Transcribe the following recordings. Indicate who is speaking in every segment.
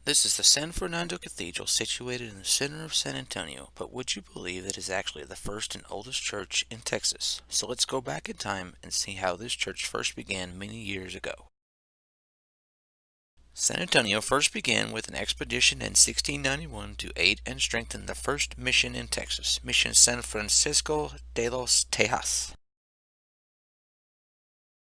Speaker 1: This is the San Fernando Cathedral situated in the center of San Antonio, but would you believe it is actually the first and oldest church in Texas? So let's go back in time and see how this church first began many years ago. San Antonio first began with an expedition in 1691 to aid and strengthen the first mission in Texas, Mission San Francisco de los Tejas.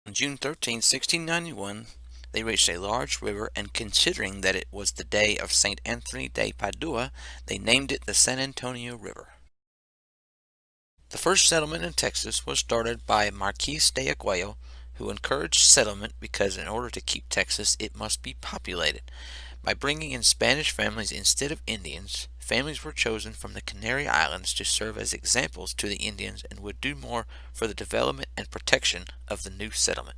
Speaker 1: On June 13, 1691, they reached a large river, and considering that it was the day of St. Anthony de Padua, they named it the San Antonio River. The first settlement in Texas was started by Marquis de Aguayo, who encouraged settlement because in order to keep Texas, it must be populated. By bringing in Spanish families instead of Indians, families were chosen from the Canary Islands to serve as examples to the Indians and would do more for the development and protection of the new settlement.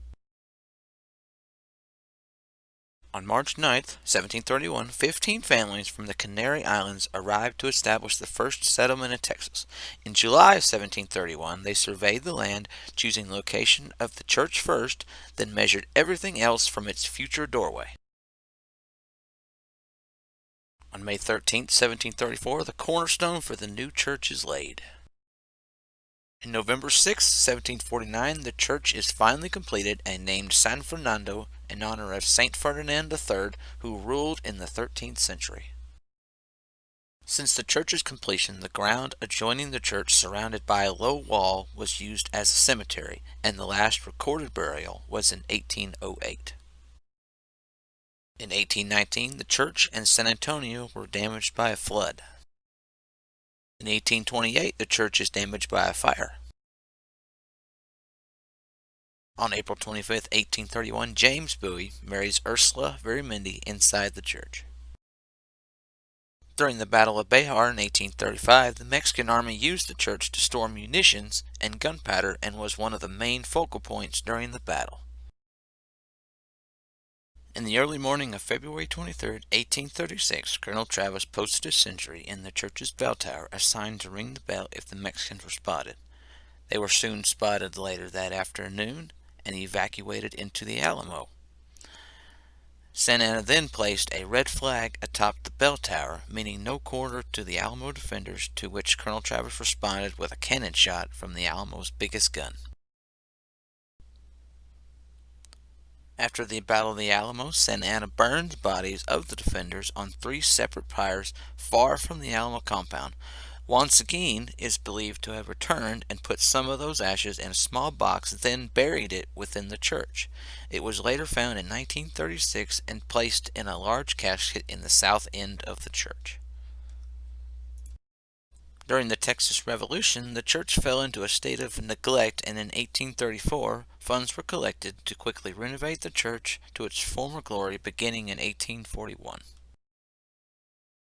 Speaker 1: On March 9, 1731, 15 families from the Canary Islands arrived to establish the first settlement in Texas. In July of 1731, they surveyed the land, choosing location of the church first, then measured everything else from its future doorway. On May 13, 1734, the cornerstone for the new church is laid. On November 6, 1749, the church is finally completed and named San Fernando in honor of Saint Ferdinand III, who ruled in the 13th century. Since the church's completion, the ground adjoining the church, surrounded by a low wall, was used as a cemetery, and the last recorded burial was in 1808. In 1819, the church and San Antonio were damaged by a flood. In 1828, the church is damaged by a fire. On April 25, 1831, James Bowie marries Ursula Verimendi inside the church. During the Battle of Bexar in 1835, the Mexican army used the church to store munitions and gunpowder and was one of the main focal points during the battle. In the early morning of February 23, 1836, Colonel Travis posted a sentry in the church's bell tower assigned to ring the bell if the Mexicans were spotted. They were soon spotted later that afternoon and evacuated into the Alamo. Santa Anna then placed a red flag atop the bell tower, meaning no quarter to the Alamo defenders, to which Colonel Travis responded with a cannon shot from the Alamo's biggest gun. After the Battle of the Alamo, Santa Anna burned the bodies of the defenders on 3 separate pyres far from the Alamo compound. Juan Seguin is believed to have returned and put some of those ashes in a small box, then buried it within the church. It was later found in 1936 and placed in a large casket in the south end of the church. During the Texas Revolution, the church fell into a state of neglect, and in 1834, funds were collected to quickly renovate the church to its former glory, beginning in 1841.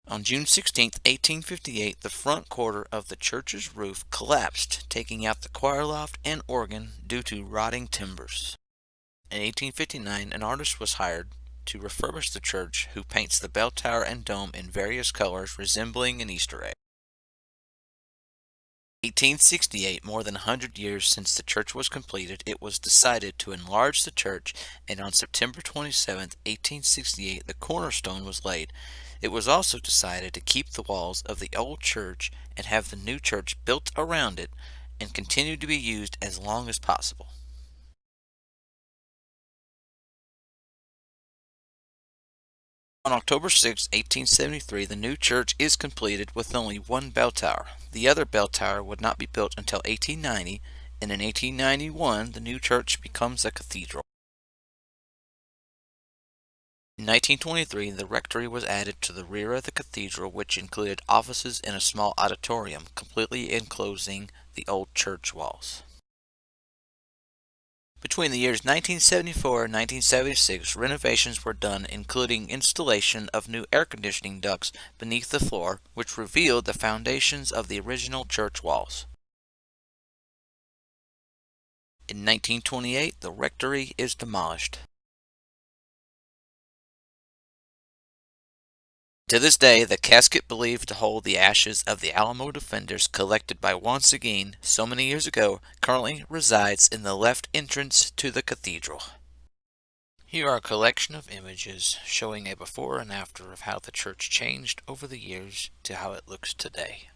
Speaker 1: On June 16, 1858, the front quarter of the church's roof collapsed, taking out the choir loft and organ due to rotting timbers. In 1859, an artist was hired to refurbish the church, who paints the bell tower and dome in various colors resembling an Easter egg. 1868, more than 100 years since the church was completed, it was decided to enlarge the church, and on September 27, 1868, the cornerstone was laid. It was also decided to keep the walls of the old church and have the new church built around it and continue to be used as long as possible. On October 6, 1873, the new church is completed with only one bell tower. The other bell tower would not be built until 1890, and in 1891 the new church becomes a cathedral. In 1923, the rectory was added to the rear of the cathedral, which included offices and a small auditorium, completely enclosing the old church walls. Between the years 1974 and 1976, renovations were done, including installation of new air conditioning ducts beneath the floor, which revealed the foundations of the original church walls. In 1928, the rectory is demolished. To this day, the casket believed to hold the ashes of the Alamo defenders collected by Juan Seguin so many years ago currently resides in the left entrance to the cathedral. Here are a collection of images showing a before and after of how the church changed over the years to how it looks today.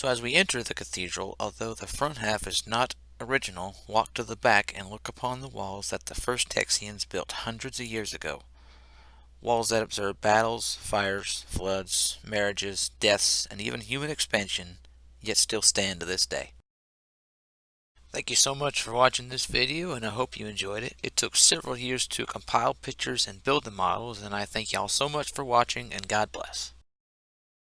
Speaker 1: So as we enter the cathedral, although the front half is not original, walk to the back and look upon the walls that the first Texians built hundreds of years ago. Walls that observe battles, fires, floods, marriages, deaths, and even human expansion, yet still stand to this day. Thank you so much for watching this video, and I hope you enjoyed it. It took several years to compile pictures and build the models, and I thank y'all so much for watching, and God bless.